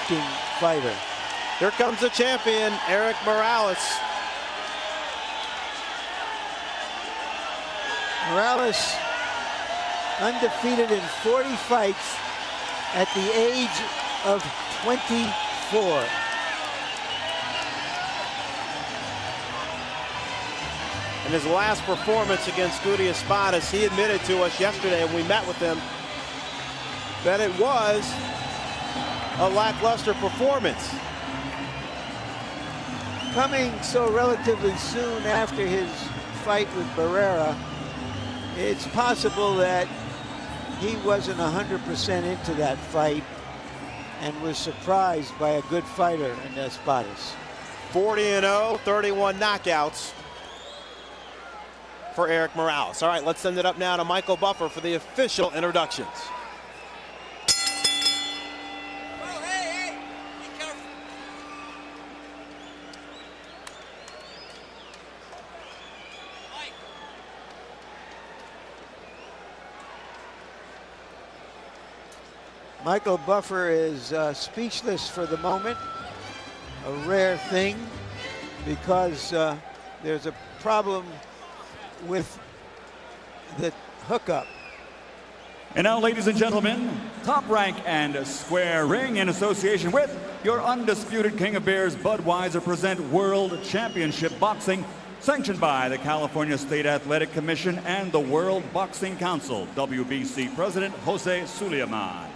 striking fighter. Here comes the champion, Erik Morales. Morales, undefeated in 40 fights at the age of 24. In his last performance against Scudi Espadas, he admitted to us yesterday when we met with him that it was a lackluster performance. Coming so relatively soon after his fight with Barrera, it's possible that he wasn't 100% into that fight and was surprised by a good fighter in Espadas. 40-0, 31 knockouts for Erik Morales. All right, let's send it up now to Michael Buffer for the official introductions. Michael Buffer is speechless for the moment, a rare thing, because there's a problem with the hookup. And now, ladies and gentlemen, Top Rank and Square Ring, in association with your undisputed King of Bears, Budweiser, present World Championship Boxing, sanctioned by the California State Athletic Commission and the World Boxing Council, WBC President Jose Sulaiman.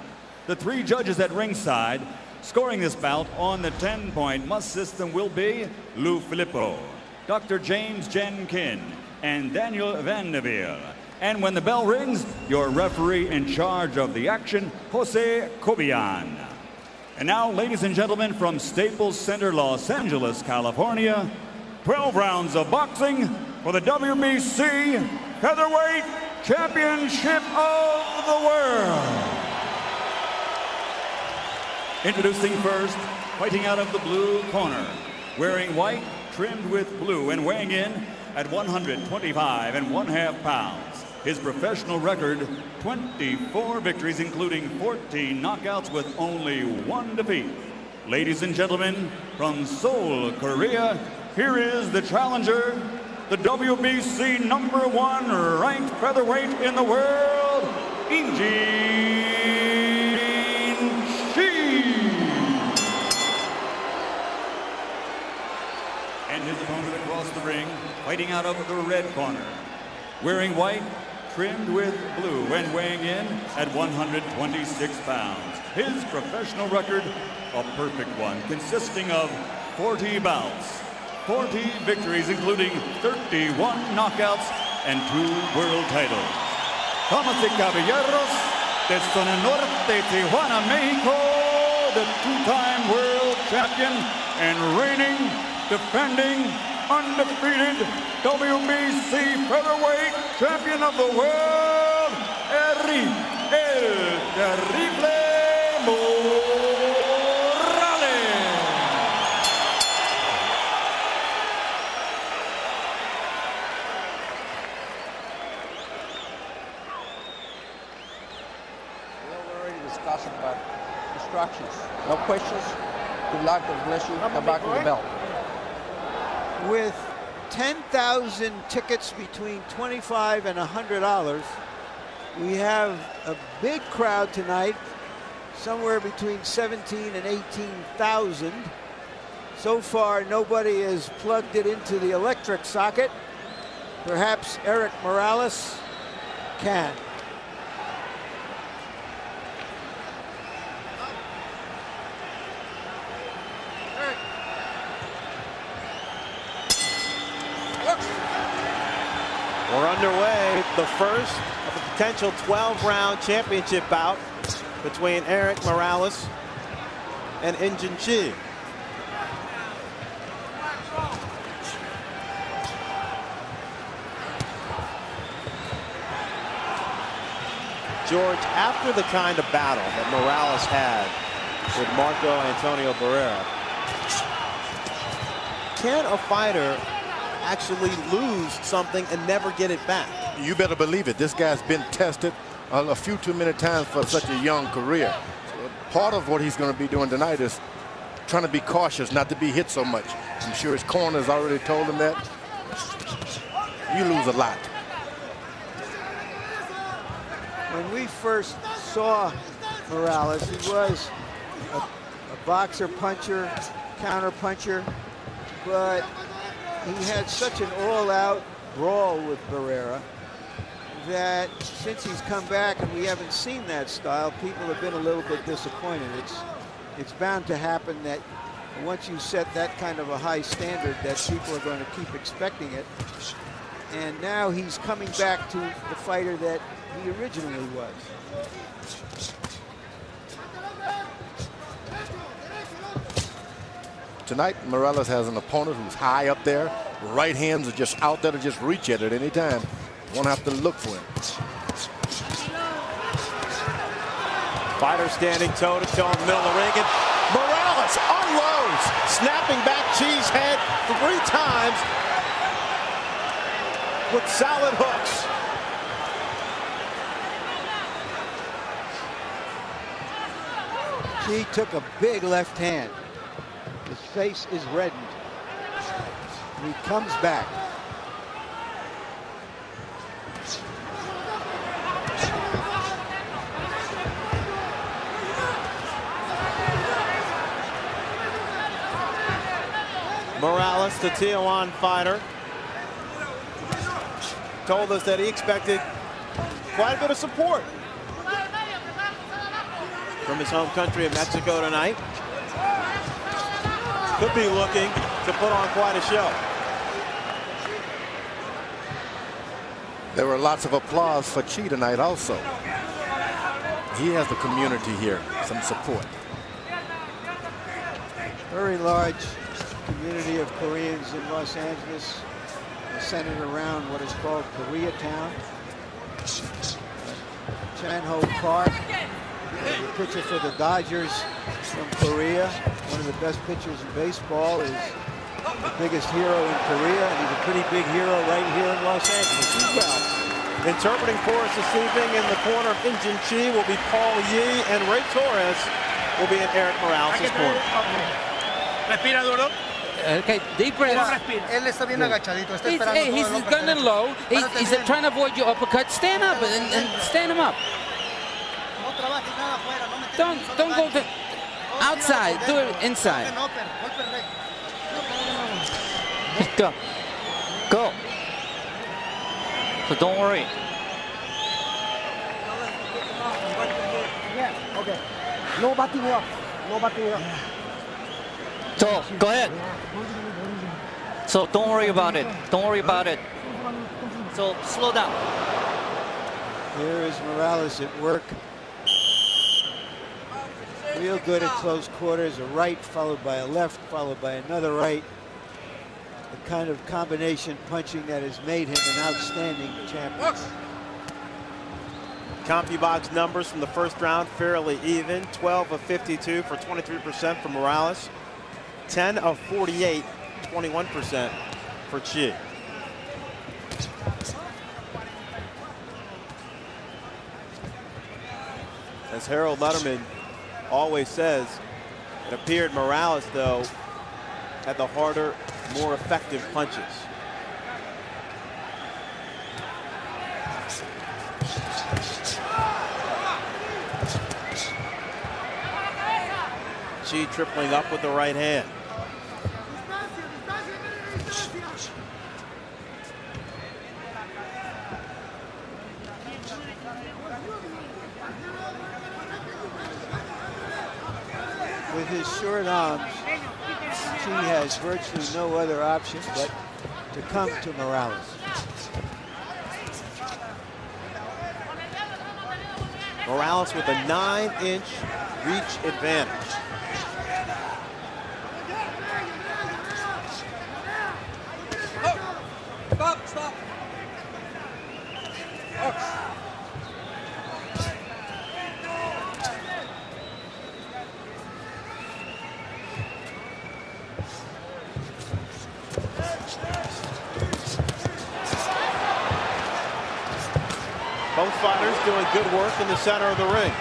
The three judges at ringside scoring this bout on the 10-point must system will be Lou Filippo, Dr. James Jenkin, and Daniel Vandeville. And when the bell rings, your referee in charge of the action, Jose Cobian. And now, ladies and gentlemen, from Staples Center, Los Angeles, California, 12 rounds of boxing for the WBC Featherweight Championship of the World. Introducing first, fighting out of the blue corner, wearing white, trimmed with blue, and weighing in at 125½ pounds. His professional record, 24 victories, including 14 knockouts with only one defeat. Ladies and gentlemen, from Seoul, Korea, here is the challenger, the WBC #1 ranked featherweight in the world, Injin. And his opponent across the ring, fighting out of the red corner, wearing white, trimmed with blue, and weighing in at 126 pounds. His professional record, a perfect one, consisting of 40 bouts, 40 victories, including 31 knockouts and 2 world titles. Damas y caballeros, de Zona Norte, Tijuana, Mexico, the two-time world champion and reigning, defending, undefeated WBC featherweight champion of the world, Erik El Terrible Morales. We're already discussing about instructions. No questions. Good luck. God bless you. Come back with the belt. With 10,000 tickets between $25 and $100, we have a big crowd tonight, somewhere between 17 and 18,000. So far, nobody has plugged it into the electric socket. Perhaps Erik Morales can. We're underway, the first of a potential 12-round championship bout between Erik Morales and Injin. George, after the kind of battle that Morales had with Marco Antonio Barrera, can a fighter actually lose something and never get it back? You better believe it. This guy's been tested a few too many times for such a young career. So part of what he's going to be doing tonight is trying to be cautious, not to be hit so much. I'm sure his corner has already told him that. You lose a lot. When we first saw Morales, he was a boxer, puncher, counter puncher, but he had such an all-out brawl with Barrera that since he's come back and we haven't seen that style, people have been a little bit disappointed. It's bound to happen that once you set that kind of a high standard that people are going to keep expecting it. And now he's coming back to the fighter that he originally was. Tonight, Morales has an opponent who's high up there. Right hands are just out there to just reach at any time. Won't have to look for him. Fighter standing toe-to-toe in the middle of the ring, and Morales unloads, snapping back Chi's head 3 times with solid hooks. He took a big left hand. His face is reddened. He comes back. Morales, the Tijuana fighter, told us that he expected quite a bit of support from his home country of Mexico tonight. Could be looking to put on quite a show. There were lots of applause for Chi tonight also. He has the community here, some support. Very large community of Koreans in Los Angeles, centered around what is called Koreatown. Chanho Park, the pitcher for the Dodgers from Korea, one of the best pitchers in baseball, is the biggest hero in Korea, and he's a pretty big hero right here in Los Angeles as well. Interpreting for us this evening in the corner of Injin Chi will be Paul Yee, and Ray Torres will be in Erik Morales' corner. Respira duro. Okay, deep breath. Él está bien agachadito, está esperando He's, he's todo el gunning low. He's trying to avoid your uppercut. Stand up and stand him up. No trabajes nada afuera, Don't go to outside. Do it inside. Go. Go. So don't worry. Okay. No batting up. No batting up. So go ahead. So don't worry about it. Don't worry about it. So slow down. Here is Morales at work. Real good at close quarters. A right followed by a left, followed by another right. The kind of combination punching that has made him an outstanding champion. CompuBox numbers from the first round fairly even. 12 of 52 for 23% for Morales. 10 of 48, 21% for Chi. As Harold Letterman always says, it appeared Morales, though, had the harder, more effective punches. Chi tripling up with the right hand. With his short arms, Chi has virtually no other option but to come to Morales. Morales with a 9-inch reach advantage. Stop. Both fighters doing good work in the center of the ring.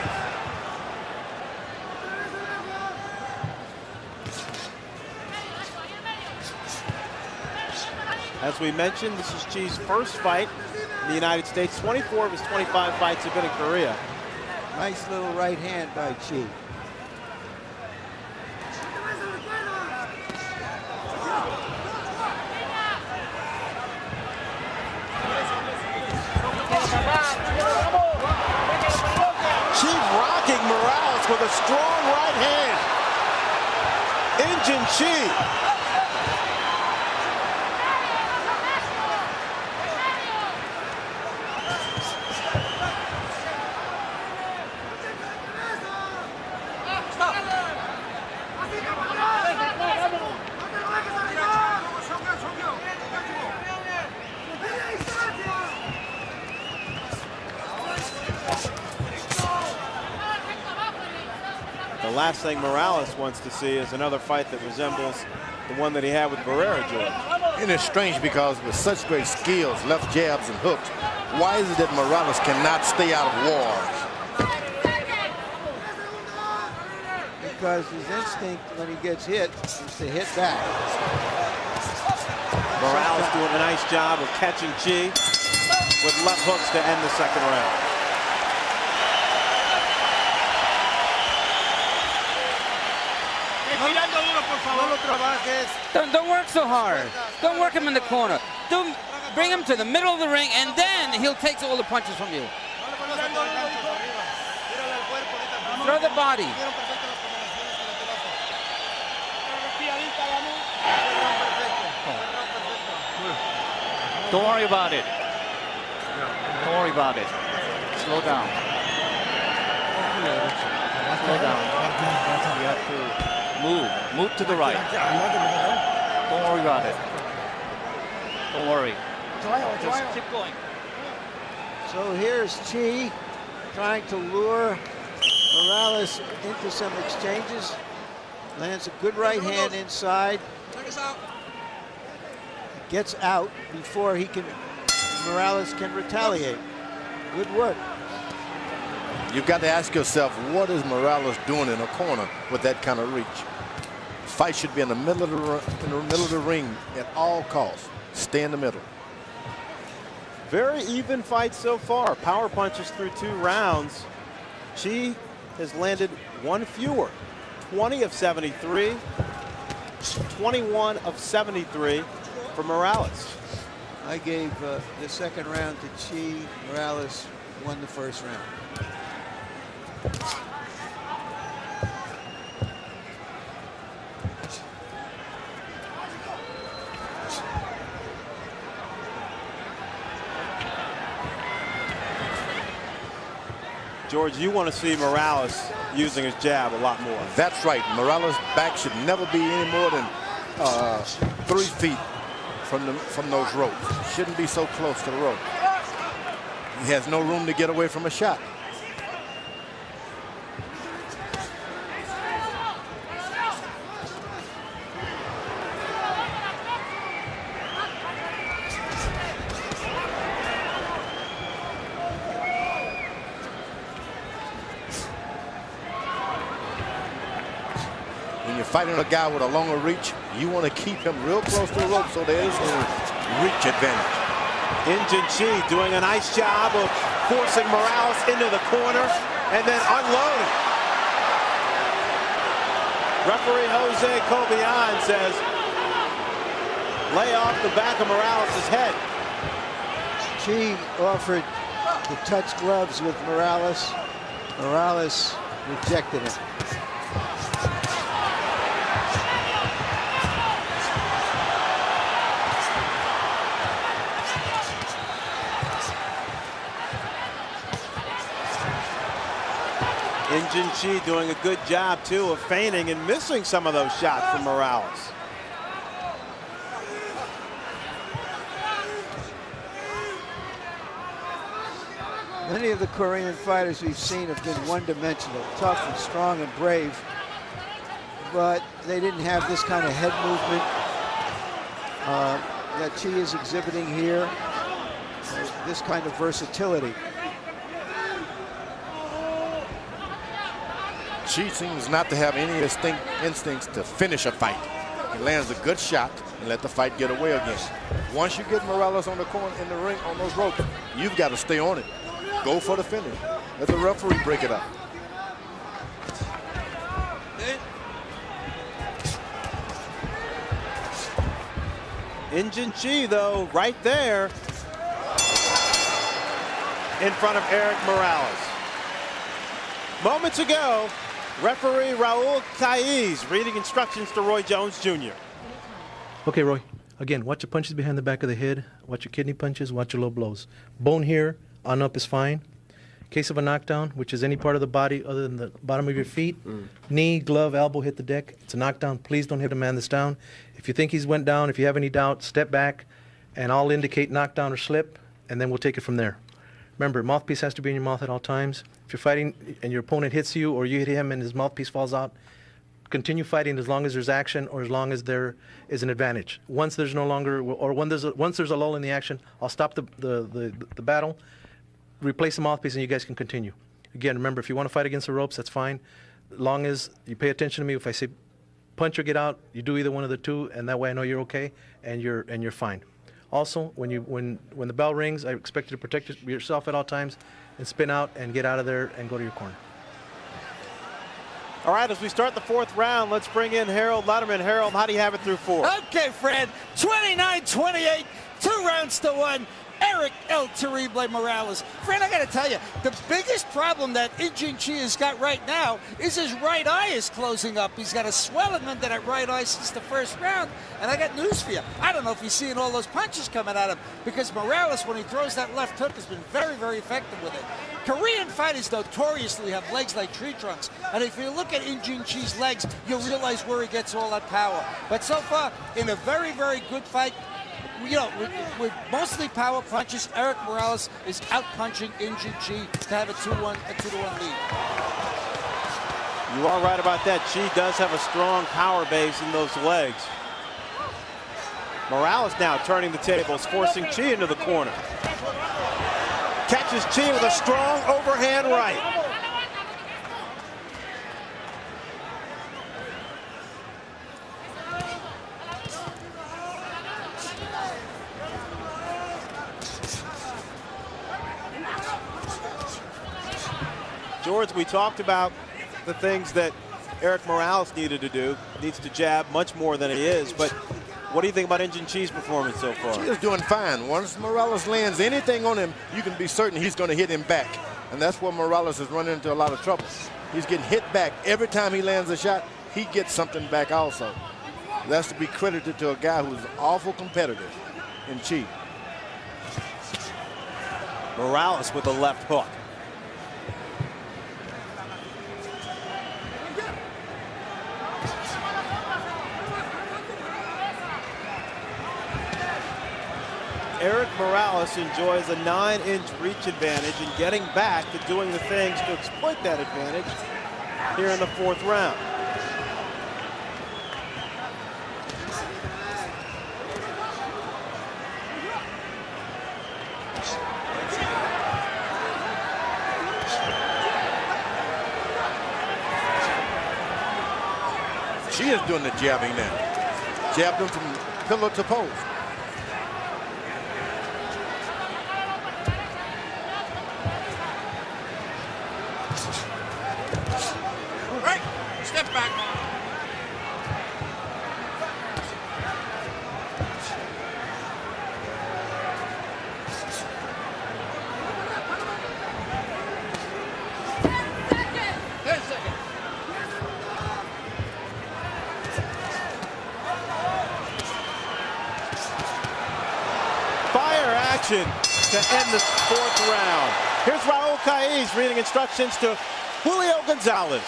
As we mentioned, this is Chi's first fight in the United States. 24 of his 25 fights have been in Korea. Nice little right hand by Chi. Chi rocking Morales with a strong right hand. Injin Chi. The last thing Morales wants to see is another fight that resembles the one that he had with Barrera, George. And it's strange because with such great skills, left jabs and hooks, why is it that Morales cannot stay out of wars? Because his instinct when he gets hit is to hit back. Morales doing a nice job of catching Chi with left hooks to end the second round. Don't work so hard. Don't work him in the corner. Bring him to the middle of the ring, and then he'll take all the punches from you. Throw the body. Don't worry about it. Don't worry about it. Slow down. Slow down. You have to move to the right. Don't worry about it. Don't worry. Just keep going. So here's Chi trying to lure Morales into some exchanges. Lands a good right hand inside. Gets out before Morales can retaliate. Good work. You've got to ask yourself, what is Morales doing in a corner with that kind of reach? Fight should be in the middle of the ring at all costs. Stay in the middle. Very even fight so far. Power punches through 2 rounds. Chi has landed 1 fewer. 20 of 73. 21 of 73 for Morales. I gave the second round to Chi. Morales won the first round. George, you want to see Morales using his jab a lot more. That's right. Morales' back should never be any more than 3 feet from those ropes. Shouldn't be so close to the rope. He has no room to get away from a shot. When you're fighting a guy with a longer reach, you want to keep him real close to the rope so there is a reach advantage. Injin Chi doing a nice job of forcing Morales into the corner and then unloading. Referee Jose Cobian says, lay off the back of Morales' head. Chi offered to touch gloves with Morales. Morales rejected it. Injin Chi doing a good job, too, of feigning and missing some of those shots from Morales. Many of the Korean fighters we've seen have been one-dimensional, tough and strong and brave, but they didn't have this kind of head movement that Chi is exhibiting here, this kind of versatility. Chi seems not to have any instincts to finish a fight. He lands a good shot and let the fight get away again. Once you get Morales on the corner in the ring on those ropes, you've got to stay on it. Go for the finish. Let the referee break it up. Injin, though, right there in front of Erik Morales. Moments ago, referee Raul Caiz reading instructions to Roy Jones Jr. Okay, Roy. Again, watch your punches behind the back of the head. Watch your kidney punches. Watch your low blows. Bone here on up is fine. Case of a knockdown, which is any part of the body other than the bottom of your feet, knee, glove, elbow hit the deck. It's a knockdown. Please don't hit a man that's down. If you think he's went down, if you have any doubt, step back, and I'll indicate knockdown or slip, and then we'll take it from there. Remember, mouthpiece has to be in your mouth at all times. If you're fighting and your opponent hits you or you hit him and his mouthpiece falls out, continue fighting as long as there's action or as long as there is an advantage. Once there's no longer, or once there's a lull in the action, I'll stop the battle, replace the mouthpiece, and you guys can continue. Again, remember, if you want to fight against the ropes, that's fine. As long as you pay attention to me, if I say punch or get out, you do either one of the two, and that way I know you're okay and you're fine. Also, when the bell rings, I expect you to protect yourself at all times and spin out and get out of there and go to your corner. All right, as we start the fourth round, let's bring in Harold Letterman. Harold, how do you have it through four? Okay, Fred, 29-28, 2 rounds to 1. Erik El Terrible Morales. Fred, I got to tell you, the biggest problem that Injin has got right now is his right eye is closing up. He's got a swelling under that right eye since the first round, and I got news for you. I don't know if he's seeing all those punches coming at him, because Morales, when he throws that left hook, has been very, very effective with it. Korean fighters notoriously have legs like tree trunks, and if you look at Injin legs, you'll realize where he gets all that power. But so far, in a very, very good fight, you know, with mostly power punches, Erik Morales is out-punching Injin to have a 2-1 lead. You are right about that. Chi does have a strong power base in those legs. Morales now turning the tables, forcing Chi into the corner. Catches Chi with a strong overhand right. George, we talked about the things that Erik Morales needed to do. Needs to jab much more than he is, but what do you think about Injin Chi's performance so far? Chi is doing fine. Once Morales lands anything on him, you can be certain he's going to hit him back. And that's where Morales is running into a lot of trouble. He's getting hit back. Every time he lands a shot, he gets something back also. That's to be credited to a guy who's awful competitive in Chi. Morales with a left hook. Erik Morales enjoys a 9-inch reach advantage and getting back to doing the things to exploit that advantage here in the fourth round. Chi is doing the jabbing now. Jabbed him from pillar to post. Step back. Fire action to end the fourth round. Here's Raul Caiz reading instructions to Julio Gonzalez.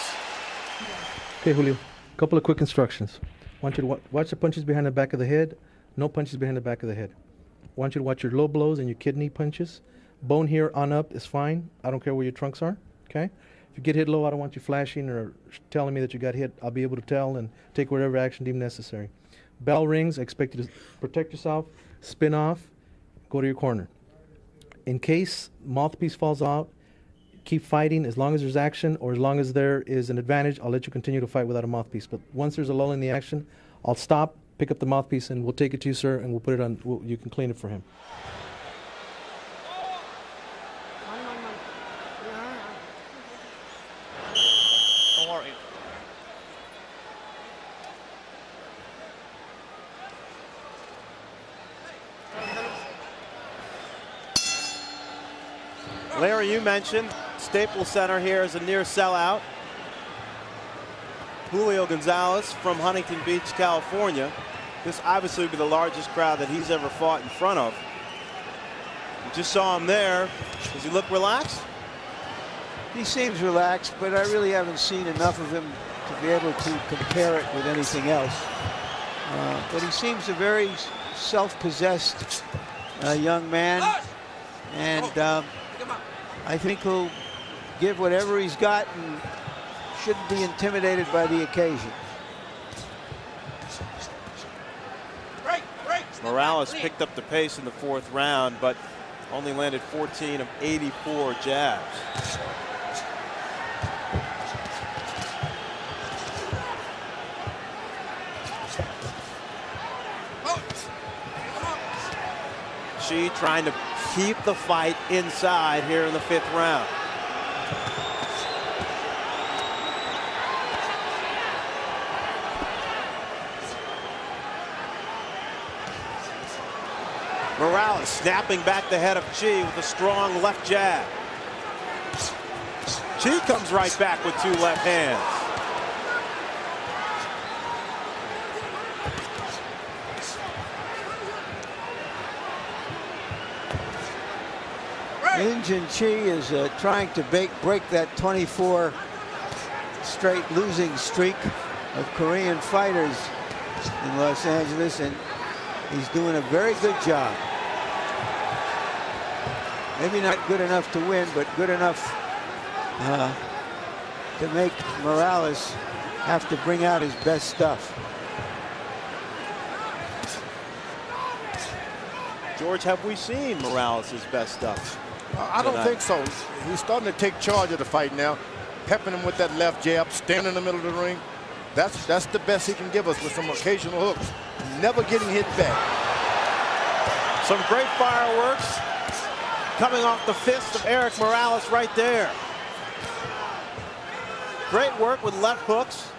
Okay, Julio, a couple of quick instructions. I want you to watch the punches behind the back of the head. No punches behind the back of the head. I want you to watch your low blows and your kidney punches. Bone here on up is fine. I don't care where your trunks are, okay? If you get hit low, I don't want you flashing or telling me that you got hit. I'll be able to tell and take whatever action deemed necessary. Bell rings, I expect you to protect yourself, spin off, go to your corner. In case mouthpiece falls out, keep fighting. As long as there's action or as long as there is an advantage, I'll let you continue to fight without a mouthpiece. But once there's a lull in the action, I'll stop, pick up the mouthpiece, and we'll take it to you, sir, and we'll put it on. You can clean it for him. Don't worry. Larry, you mentioned Staples Center here is a near sellout. Julio Gonzalez from Huntington Beach, California. This obviously would be the largest crowd that he's ever fought in front of. You just saw him there. Does he look relaxed? He seems relaxed, but I really haven't seen enough of him to be able to compare it with anything else. But he seems a very self-possessed young man, and I think he'll give whatever he's got and shouldn't be intimidated by the occasion. Morales picked up the pace in the fourth round, but only landed 14 of 84 jabs. She trying to keep the fight inside here in the fifth round. Morales snapping back the head of Chi with a strong left jab. Chi comes right back with two left hands. Injin Chi is trying to break that 24 straight losing streak of Korean fighters in Los Angeles, and he's doing a very good job. Maybe not good enough to win, but good enough to make Morales have to bring out his best stuff. George, have we seen Morales' best stuff? I don't think so. He's starting to take charge of the fight now, pepping him with that left jab, standing in the middle of the ring. That's the best he can give us with some occasional hooks. Never getting hit back. Some great fireworks coming off the fist of Erik Morales right there. Great work with left hooks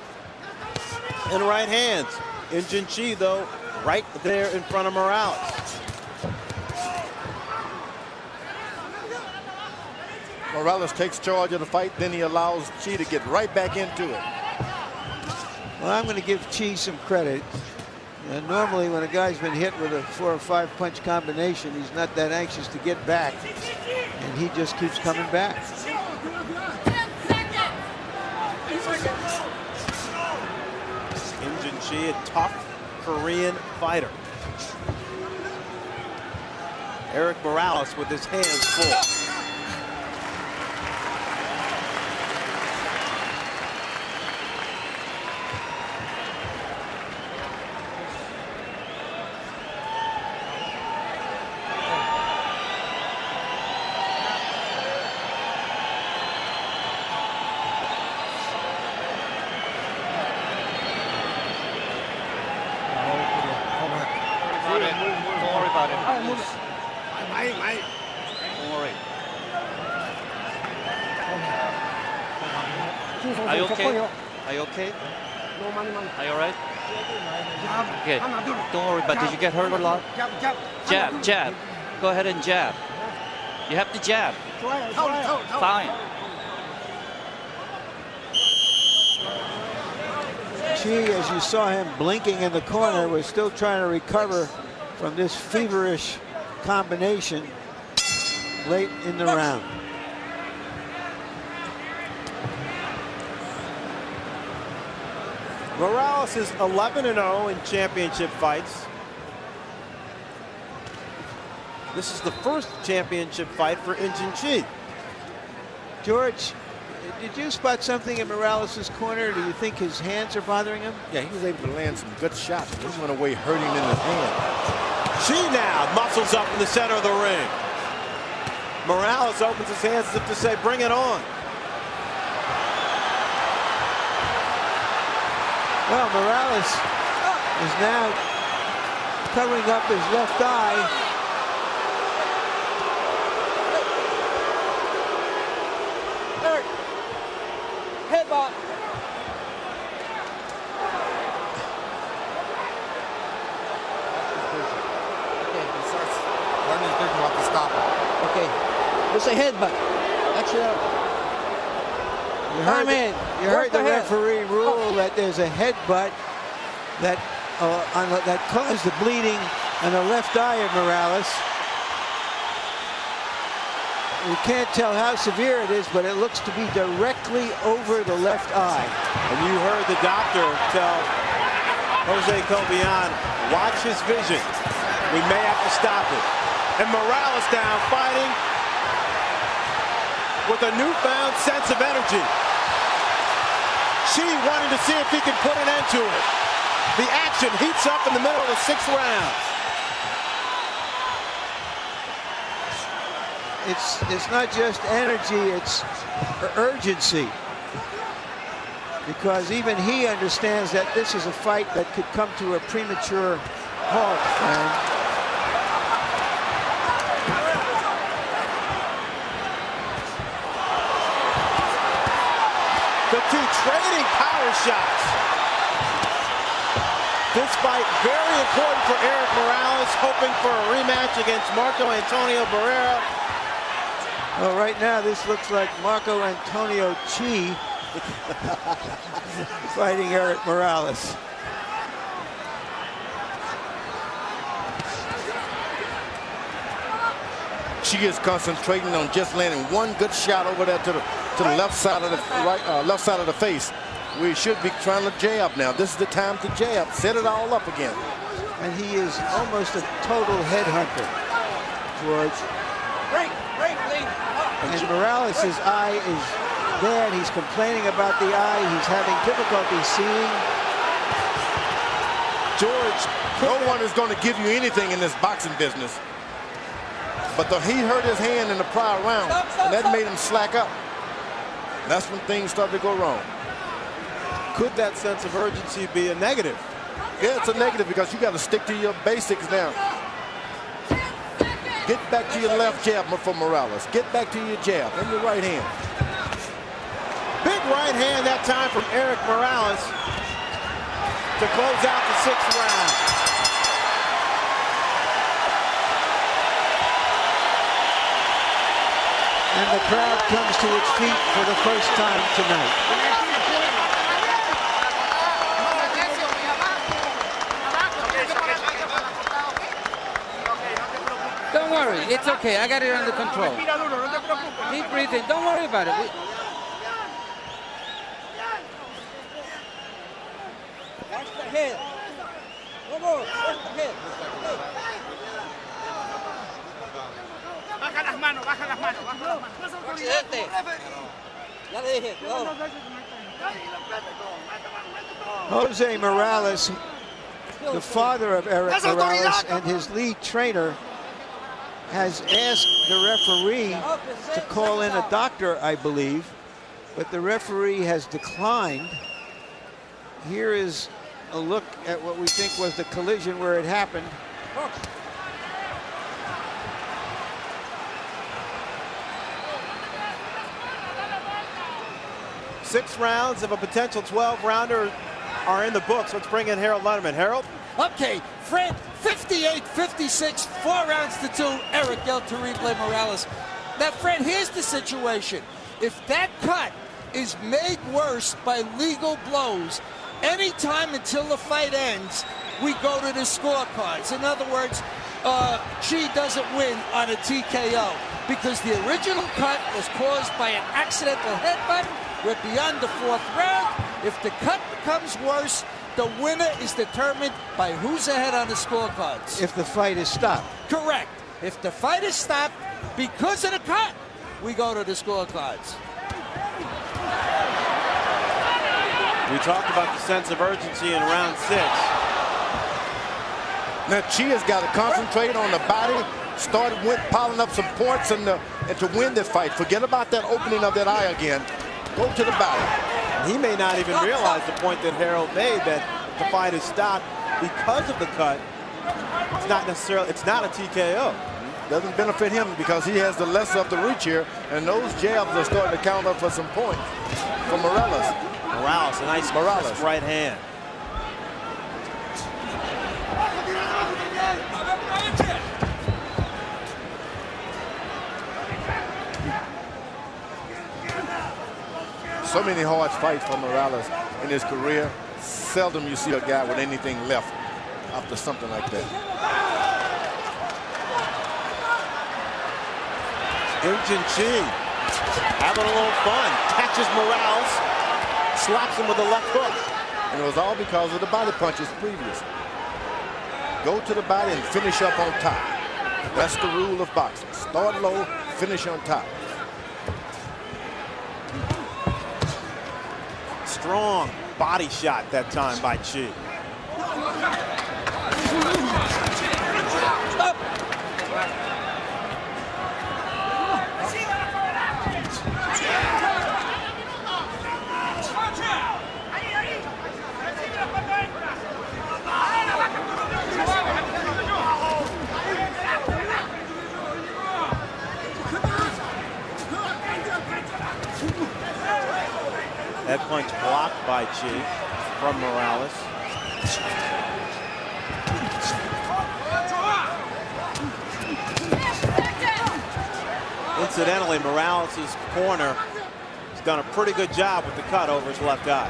and right hands. Injin Chi, though, right there in front of Morales. Morales takes charge of the fight, then he allows Chi to get right back into it. Well, I'm going to give Chi some credit. Normally, when a guy's been hit with a 4 or 5 punch combination, he's not that anxious to get back, and he just keeps coming back. Injin Chi, a tough Korean fighter. Erik Morales with his hands full. Don't worry about it. Don't worry. Are you okay? Are you okay? Are you all right? Okay. Don't worry, but did you get hurt a lot? Jab, jab. Go ahead and jab. You have to jab. Fine. Chi, as you saw him blinking in the corner, was still trying to recover from this feverish combination late in the round. Morales is 11-0 in championship fights. This is the first championship fight for Injin Chi. George, did you spot something in Morales' corner? Do you think his hands are bothering him? Yeah, he was able to land some good shots. He went away hurting in his hand. Chi now muscles up in the center of the ring. Morales opens his hands as if to say, bring it on. Well, Morales is now covering up his left eye. Erik, headbutt. Okay, he starts learning his vision what to stop him. Okay, it's a headbutt. Actually, You heard the referee rule that there's a headbutt that that caused the bleeding on the left eye of Morales. We can't tell how severe it is, but it looks to be directly over the left eye. And you heard the doctor tell Jose Cobian, watch his vision. We may have to stop it. And Morales down fighting with a newfound sense of energy. She wanted to see if he could put an end to it. The action heats up in the middle of the 6th round. It's not just energy, it's urgency. Because even he understands that this is a fight that could come to a premature halt. The two trading power shots. This fight very important for Erik Morales, hoping for a rematch against Marco Antonio Barrera. Well, right now this looks like Marco Antonio Chi fighting Erik Morales. She is concentrating on just landing one good shot over there to the left side of the left side of the face. We should be trying to jab now. This is the time to jab. Set it all up again. And he is almost a total headhunter, George. And Morales' eye is bad. He's complaining about the eye. He's having difficulty seeing. George, no one is going to give you anything in this boxing business. But he hurt his hand in the prior round, and that made him slack up. That's when things started to go wrong. Could that sense of urgency be a negative? Yeah, it's a negative because you got to stick to your basics now. Get back to your left jab for Morales. Get back to your jab and your right hand. Big right hand that time from Erik Morales to close out the 6th round. And the crowd comes to its feet for the first time tonight. Don't worry, it's okay. I got it under control. Keep breathing. Don't worry about it. Watch the head. One more. Watch the head. Baja las manos, baja las manos, baja las manos. Jose Morales, the father of Erik Morales and his lead trainer, has asked the referee to call in a doctor, I believe, but the referee has declined. Here is a look at what we think was the collision where it happened. 6 rounds of a potential 12-rounder are in the books. Let's bring in Harold Letterman. Harold? Okay, Fred, 58-56, 4 rounds to 2, Erik El Terrible Morales. Now, Fred, here's the situation. If that cut is made worse by legal blows, anytime until the fight ends, we go to the scorecards. In other words, she doesn't win on a TKO because the original cut was caused by an accidental headbutt. We're beyond the 4th round. If the cut becomes worse, the winner is determined by who's ahead on the scorecards. If the fight is stopped. Correct. If the fight is stopped because of the cut, we go to the scorecards. We talked about the sense of urgency in round 6. Now, Chia's got to concentrate on the body, start piling up some points and to win this fight. Forget about that opening of that eye again. Go to the body. He may not even realize the point that Harold made, that the fight is stopped. because of the cut, it's not a TKO. Doesn't benefit him because he has the less of the reach here, and those jabs are starting to count up for some points for Morales. Morales, a nice right hand. So many hard fights for Morales in his career. Seldom you see a guy with anything left after something like that. Injin having a little fun. Catches Morales, slaps him with a left hook. And it was all because of the body punches previous. Go to the body and finish up on top. That's the rule of boxing. Start low, finish on top. Strong body shot that time by Chi. Stop. That punch blocked by Chi from Morales. Incidentally, Morales' corner has done a pretty good job with the cut over his left eye.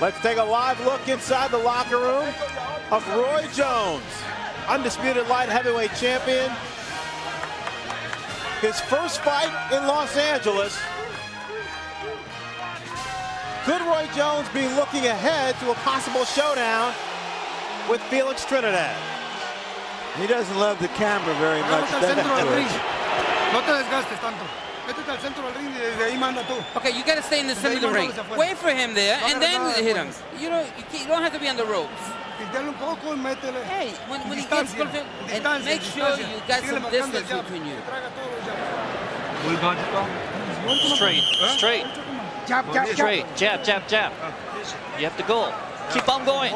Let's take a live look inside the locker room of Roy Jones, undisputed light heavyweight champion. His first fight in Los Angeles. Could Roy Jones be looking ahead to a possible showdown with Felix Trinidad? He doesn't love the camera very much. Okay, you got to stay in the center of the ring. Wait for him there, and then hit him. You don't have to be on the ropes. Hey, when he gets fulfilled, and make sure you got some distance between you. Straight. Straight. Jab. You have to go. Keep on going.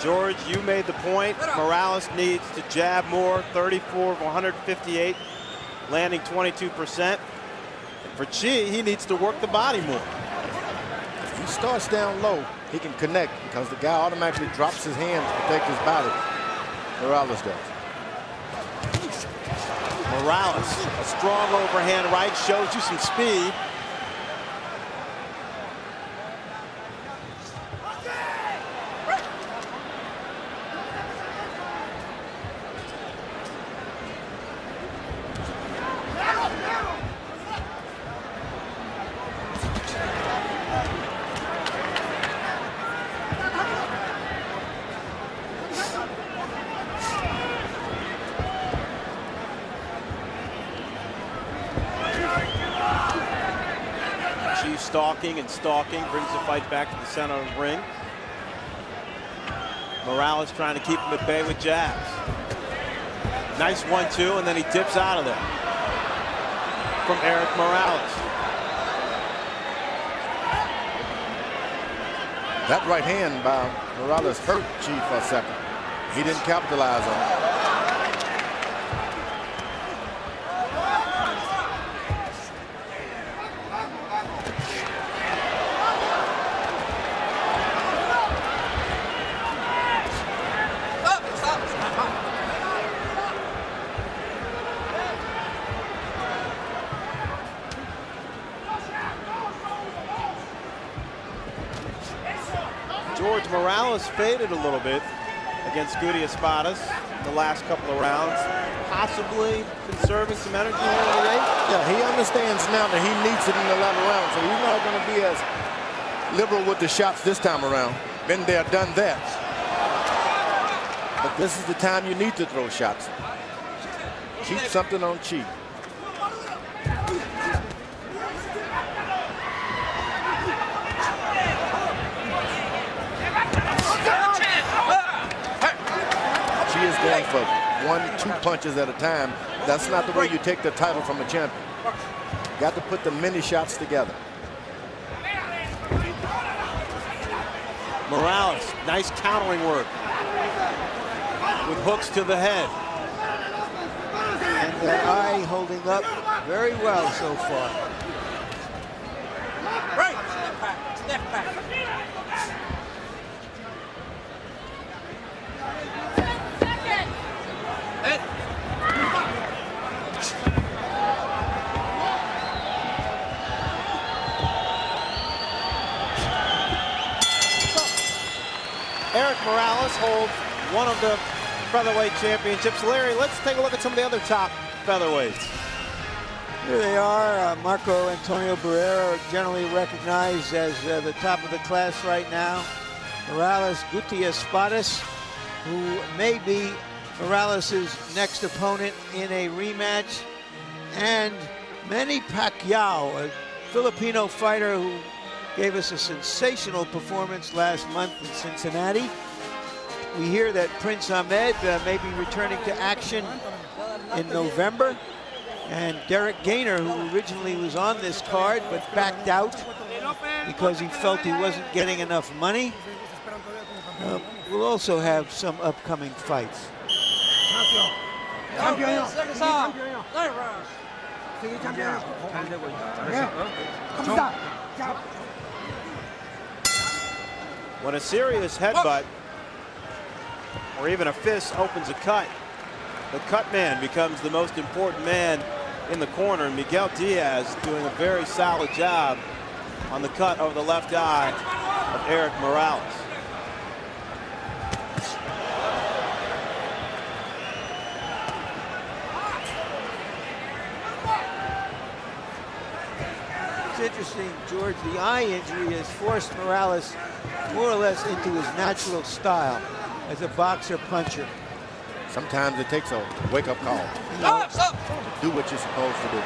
George, you made the point. Morales needs to jab more. 34 of 158, landing 22%. For Chi, he needs to work the body more. If he starts down low, he can connect because the guy automatically drops his hand to protect his body. Morales does. Morales, a strong overhand right, shows you some speed. Stalking, brings the fight back to the center of the ring. Morales trying to keep him at bay with jabs. Nice 1-2, and then he dips out of there from Erik Morales. That right hand by Morales hurt Chi for a second. He didn't capitalize on it. Morales faded a little bit against Goody Espadas the last couple of rounds, possibly conserving some energy here in the eighth. Yeah, he understands now that he needs it in the latter round, so he's not going to be as liberal with the shots this time around. Been there, done that. But this is the time you need to throw shots. Keep something on Chi. going for 1-2 punches at a time. That's not the way you take the title from a champion. You got to put the many shots together. Morales, nice countering work with hooks to the head. And that eye holding up very well so far. Right. Step back. Erik Morales holds one of the featherweight championships. Larry, let's take a look at some of the other top featherweights. Here they are. Marco Antonio Barrera, generally recognized as the top of the class right now. Morales Gutierrez-Espadas, who may be Morales' next opponent in a rematch. And Manny Pacquiao, a Filipino fighter who gave us a sensational performance last month in Cincinnati. We hear that Prince Ahmed may be returning to action in November. And Derek Gainer, who originally was on this card but backed out because he felt he wasn't getting enough money, will also have some upcoming fights. When a serious headbutt or even a fist opens a cut, the cut man becomes the most important man in the corner. Miguel Diaz doing a very solid job on the cut over the left eye of Erik Morales. It's interesting, George, the eye injury has forced Morales more or less into his natural style as a boxer-puncher. Sometimes it takes a wake-up call to do what you're supposed to do.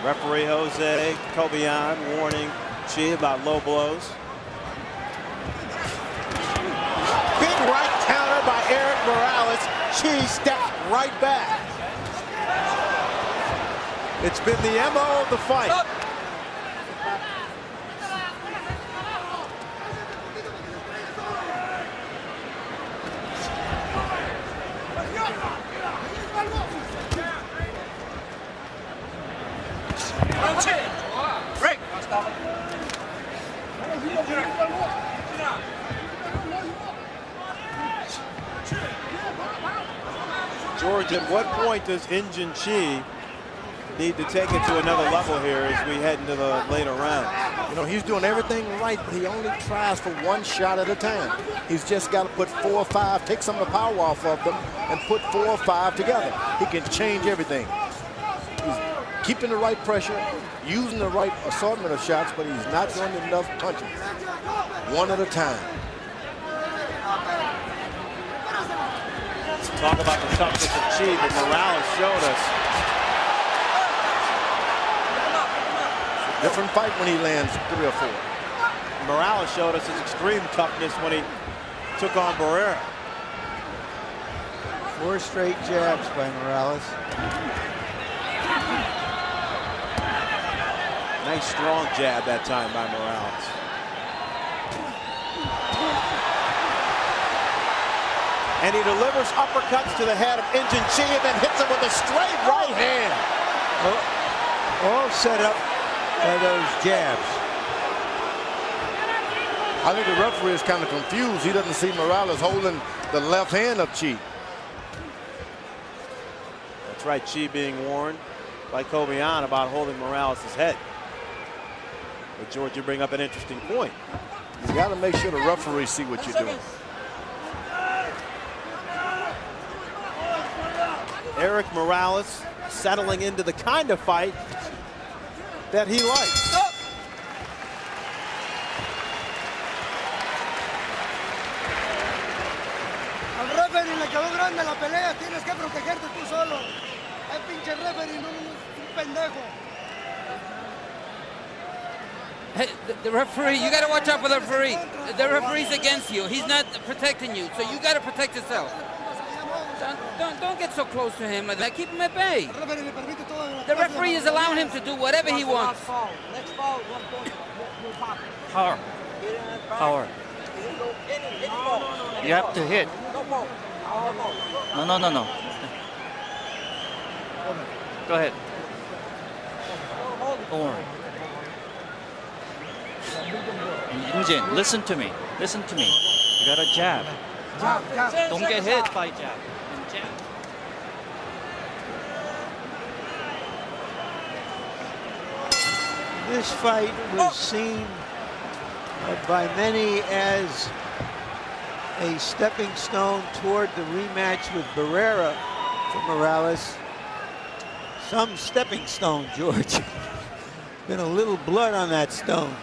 Referee Jose Cobian warning Chi about low blows. Big right counter by Erik Morales. Chi steps right back. It's been the MO of the fight. George, at what point does Injin Chi need to take it to another level here as we head into the later rounds? You know, he's doing everything right, but he only tries for one shot at a time. He's just got to put 4 or 5, take some of the power off of them, and put 4 or 5 together. He can change everything. He's keeping the right pressure, using the right assortment of shots, but he's not doing enough punches. One at a time. Talk about the toughness of Chi that Morales showed us. Different fight when he lands 3 or 4. Morales showed us his extreme toughness when he took on Barrera. 4 straight jabs by Morales. Nice strong jab that time by Morales. And he delivers uppercuts to the head of Injin Chi and then hits him with a straight right hand. All set up by those jabs. I think the referee is kind of confused. He doesn't see Morales holding the left hand of Chi. That's right, Chi being warned by Cobian about holding Morales' head. But George, you bring up an interesting point. You got to make sure the referees see what you're doing. Erik Morales settling into the kind of fight that he likes. Al referee le quedó grande la pelea, tienes que protegerte tú solo. El pinche referee no un pendejo. Hey, the referee, you got to watch out for the referee. The referee's against you. He's not protecting you, so you got to protect yourself. Don't get so close to him like that. Keep him at bay. The referee is allowing him to do whatever he wants. Power. Power. You have to hit. No. Go ahead. Don't worry. Injin, listen to me. Listen to me. You got a jab. Don't get hit by jab. This fight was seen by many as a stepping stone toward the rematch with Barrera for Morales. Some stepping stone, George. Been a little blood on that stone.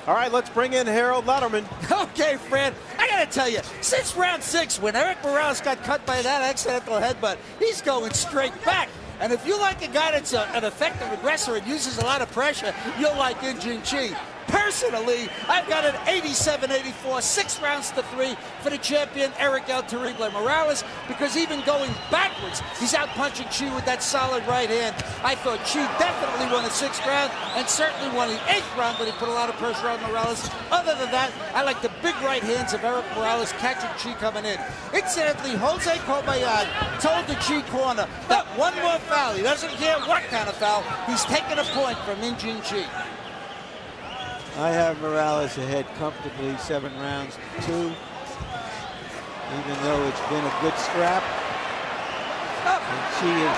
All right, let's bring in Harold Letterman. Okay, Fran, I got to tell you, since round 6, when Erik Morales got cut by that accidental headbutt, he's going straight back. And if you like a guy that's an effective aggressor and uses a lot of pressure, you'll like Injin Chi. Personally, I've got an 87-84, 6 rounds to 3 for the champion, Erik El Terrible Morales, because even going backwards, he's out punching Chi with that solid right hand. I thought Chi definitely won the 6th round and certainly won the 8th round, but he put a lot of pressure on Morales. Other than that, I like the big right hands of Erik Morales catching Chi coming in. Incidentally, Jose Cobayan told the Chi corner that one more foul, he doesn't care what kind of foul, he's taking a point from Injin Chi. I have Morales ahead comfortably, 7 rounds to 2. Even though it's been a good scrap. And she has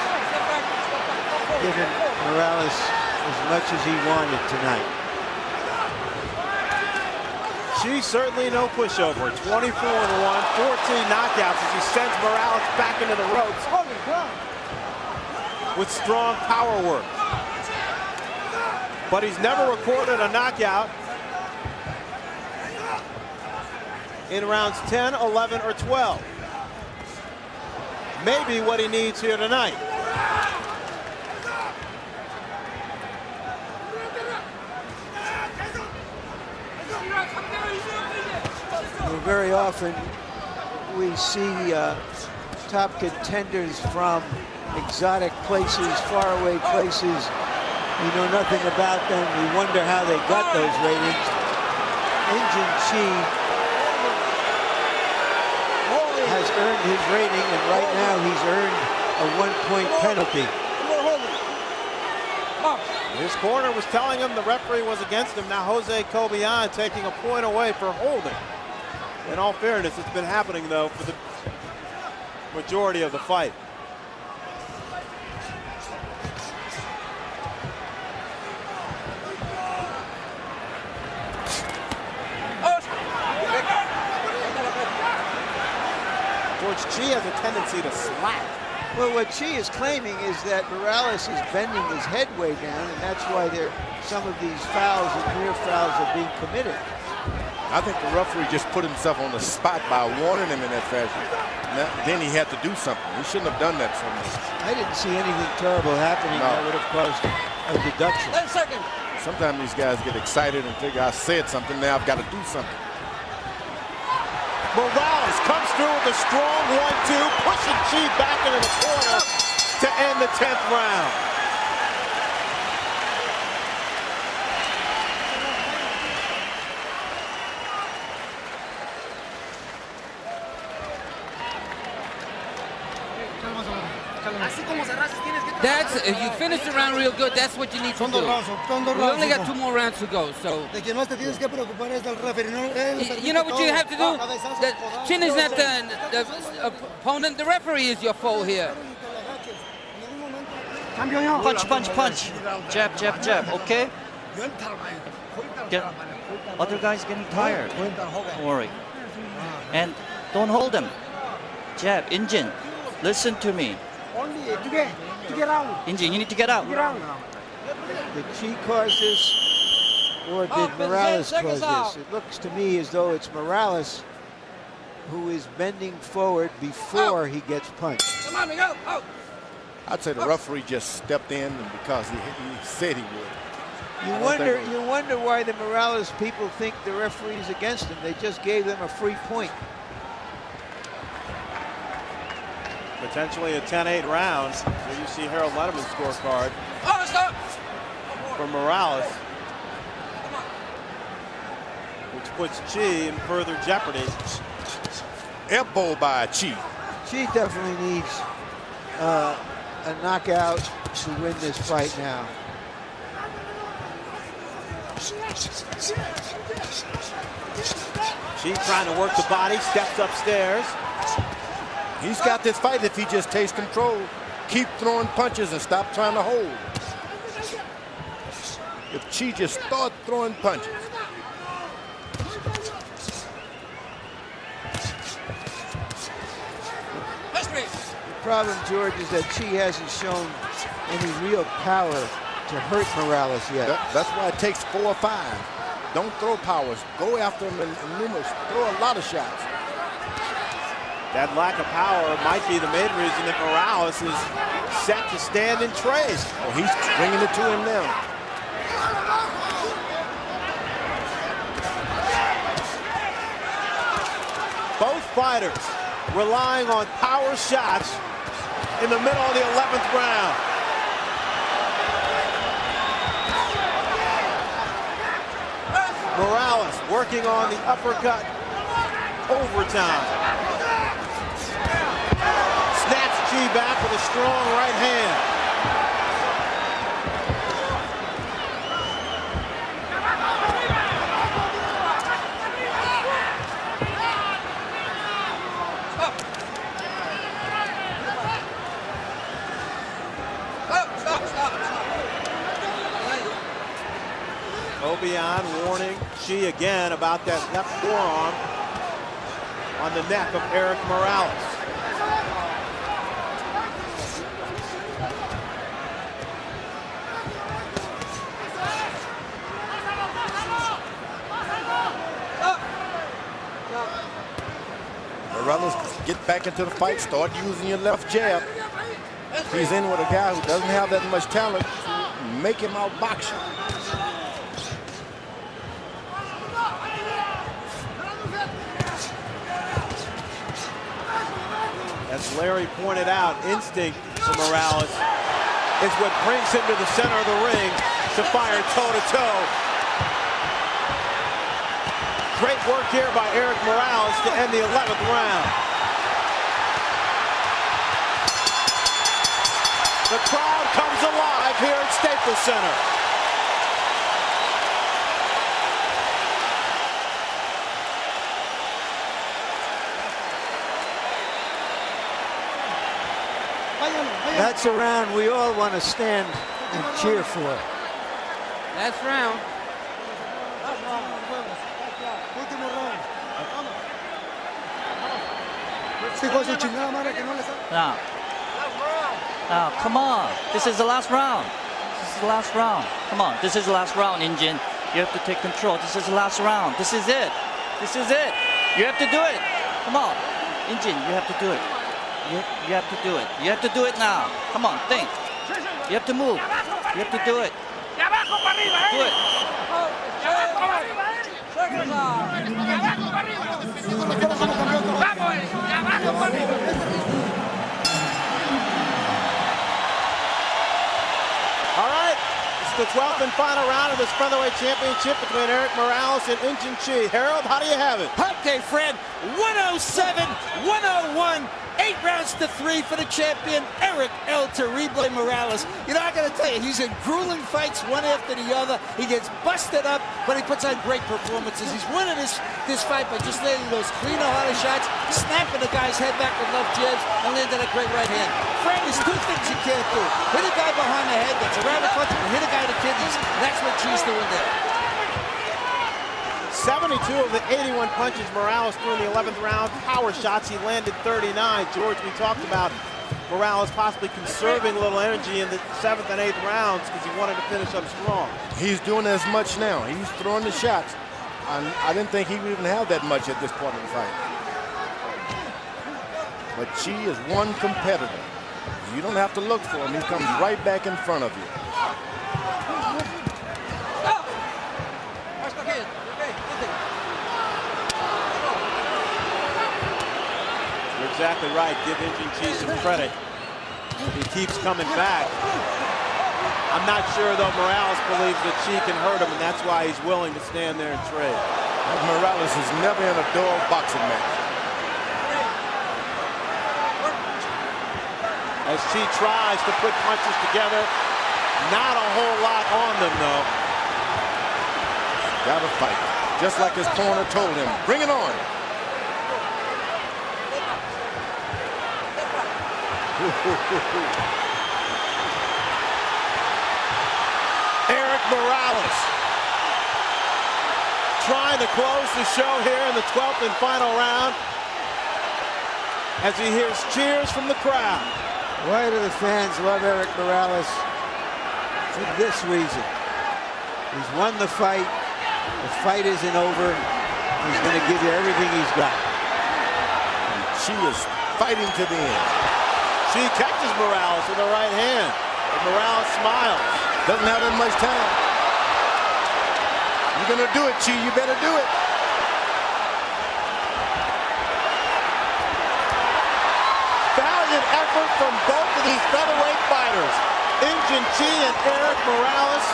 given Morales as much as he wanted tonight. She's certainly no pushover. 24-1, 14 knockouts as he sends Morales back into the ropes with strong power work. But he's never recorded a knockout in rounds 10, 11, or 12. Maybe what he needs here tonight. Very often we see top contenders from exotic places, faraway places. We know nothing about them. We wonder how they got those ratings. Injin Chi has earned his rating, and right now he's earned a 1-point penalty. His corner was telling him the referee was against him. Now Jose Cobayan taking a point away for holding. In all fairness, it's been happening, though, for the majority of the fight. George, Chi has a tendency to slap. Well, what Chi is claiming is that Morales is bending his head way down, and that's why some of these fouls and near fouls are being committed. I think the referee just put himself on the spot by warning him in that fashion. Then he had to do something. He shouldn't have done that so much. I didn't see anything terrible happening that would have caused a deduction. Sometimes these guys get excited and figure, I said something, now I've got to do something. Morales comes through with a strong 1-2, pushing Chi back into the corner to end the 10th round. You finished the round real good. That's what you need to do. We only got 2 more rounds to go, so. You know what you have to do? The chin is not the opponent. The referee is your foe here. Punch, punch, punch. Jab, jab, jab, okay? Other guys getting tired. Don't worry. And don't hold him. Jab, Injin, listen to me. Injin, you need to get out. Did Chi cause this, or did Morales cause this? It looks to me as though it's Morales who is bending forward before he gets punched. I'd say the referee just stepped in because he said he would. You wonder why the Morales people think the referee's against him. They just gave them a free point. Potentially a 10-8 round. Here you see Harold Letterman's scorecard for Morales, which puts Chi in further jeopardy. Elbow by Chi. Chi definitely needs a knockout to win this fight now. Chi trying to work the body, steps upstairs. He's got this fight if he just takes control. Keep throwing punches and stop trying to hold. If Chi just start throwing punches. The problem, George, is that Chi hasn't shown any real power to hurt Morales yet. That's why it takes 4 or 5. Don't throw powers. Go after him in numerous. Throw a lot of shots. That lack of power might be the main reason that Morales is set to stand and trade. Oh, he's bringing it to him now. Both fighters relying on power shots in the middle of the 11th round. Morales working on the uppercut. Overtime. Snatch Chi back with a strong right hand. Obion warning Chi again about that left forearm on the neck of Erik Morales. Morales, get back into the fight. Start using your left jab. He's in with a guy who doesn't have that much talent. Make him outbox you. As Larry pointed out, instinct for Morales is what brings him to the center of the ring to fire toe-to-toe. Great work here by Erik Morales to end the 11th round. The crowd comes alive here at Staples Center. That's a round we all want to stand and cheer for. Last round. Now, come on. This is the last round. This is the last round. Come on. This is the last round, Injin. You have to take control. This is the last round. This is it. This is it. You have to do it. Come on. Injin, you have to do it. You have to do it. You have to do it now. Come on, think. You have to move. You have to do it. Do it. All right, it's the 12th and final round of this featherweight championship between Erik Morales and Injin Chi. Harold, how do you have it? Okay, Fred, 107, 101. 8 rounds to 3 for the champion, Erik El Terrible Morales. You know, I got to tell you, he's in grueling fights one after the other. He gets busted up, but he puts on great performances. He's winning this fight by just landing those cleaner, harder shots, snapping the guy's head back with left jabs, and landing a great right hand. Fred, there's 2 things you can't do. Hit a guy behind the head that's around the front, and hit a guy in the kidneys. That's what Chi's doing there. 72 of the 81 punches Morales threw in the 11th round. Power shots, he landed 39. George, we talked about Morales possibly conserving a little energy in the 7th and 8th rounds because he wanted to finish up strong. He's doing as much now. He's throwing the shots. I didn't think he would even have that much at this point in the fight. But Chi is one competitor. You don't have to look for him. He comes right back in front of you. exactly right. Give Injin some credit. He keeps coming back. I'm not sure, though, Morales believes that Chi can hurt him, and that's why he's willing to stand there and trade. Morales is never in a dull boxing match. As Chi tries to put punches together, not a whole lot on them, though. Got to fight, just like his corner told him. Bring it on. Erik Morales trying to close the show here in the 12th and final round as he hears cheers from the crowd. Why do the fans love Erik Morales? For this reason. He's won the fight. The fight isn't over. He's going to give you everything he's got. And she is fighting to the end. She catches Morales with her right hand. And Morales smiles. Doesn't have that much time. You're going to do it, Chi. You better do it. Valiant effort from both of these featherweight fighters. Injin and Erik Morales.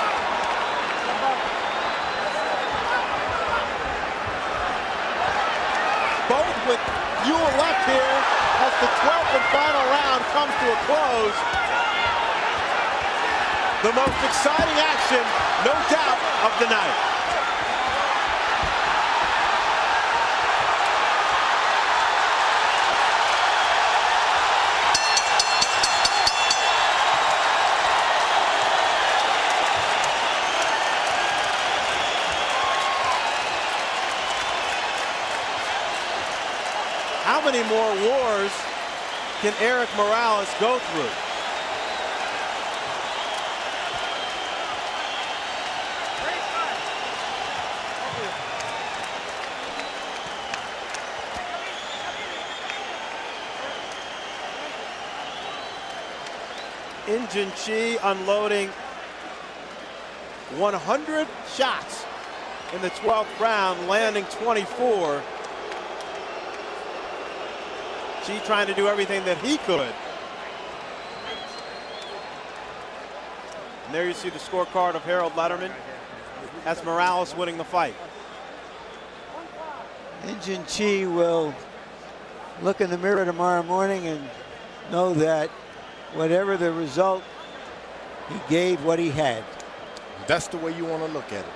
Both with fuel left here as the 12th and final round comes to a close. The most exciting action, no doubt, of the night. How many more wars can Erik Morales go through? Injin unloading 100 shots in the 12th round, landing 24. Trying to do everything that he could. And there you see the scorecard of Harold Letterman. That's Morales winning the fight. Injin will look in the mirror tomorrow morning and know that whatever the result, he gave what he had. That's the way you want to look at it.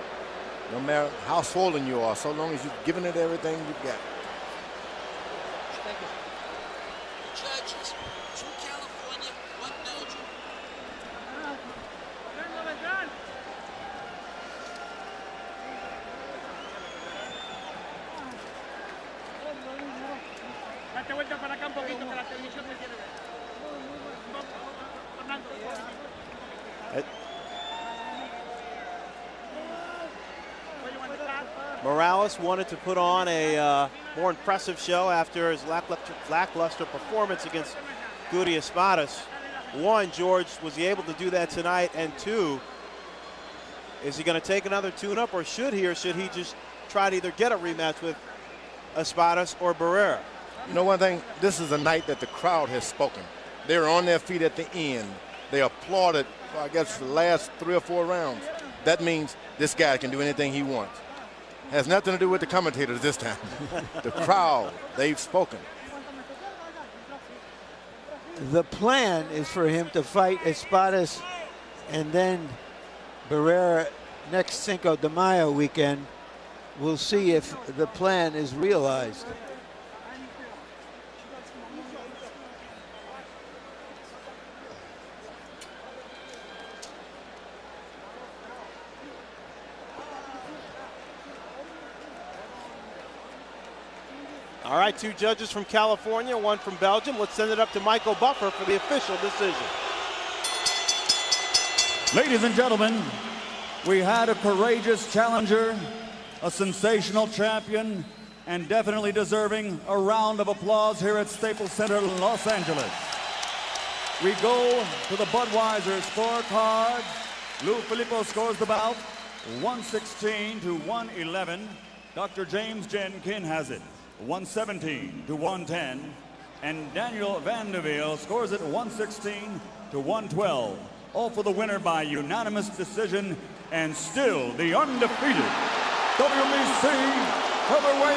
No matter how swollen you are, so long as you've given it everything you've got. Judges, 2 California, 1 Belgium. Date vuelta para acá un poquito que la televisión te quiere ver. Morales wanted to put on a more impressive show after his lackluster performance against Goody Espadas. One, George, was he able to do that tonight? And two, is he going to take another tune-up, or should he just try to either get a rematch with Espadas or Barrera? You know one thing, this is a night that the crowd has spoken. They were on their feet at the end. They applauded, I guess, the last 3 or 4 rounds. That means this guy can do anything he wants. Has nothing to do with the commentators this time. The crowd, they've spoken. The plan is for him to fight Espadas and then Barrera next Cinco de Mayo weekend. We'll see if the plan is realized. All right, 2 judges from California, 1 from Belgium. Let's send it up to Michael Buffer for the official decision. Ladies and gentlemen, we had a courageous challenger, a sensational champion, and definitely deserving a round of applause here at Staples Center, Los Angeles. We go to the Budweiser scorecard. Lou Filippo scores the bout, 116 to 111. Dr. James Jenkin has it, 117 to 110. and Daniel Vanderveel scores it 116 to 112. All for the winner by unanimous decision, and still the undefeated WBC heavyweight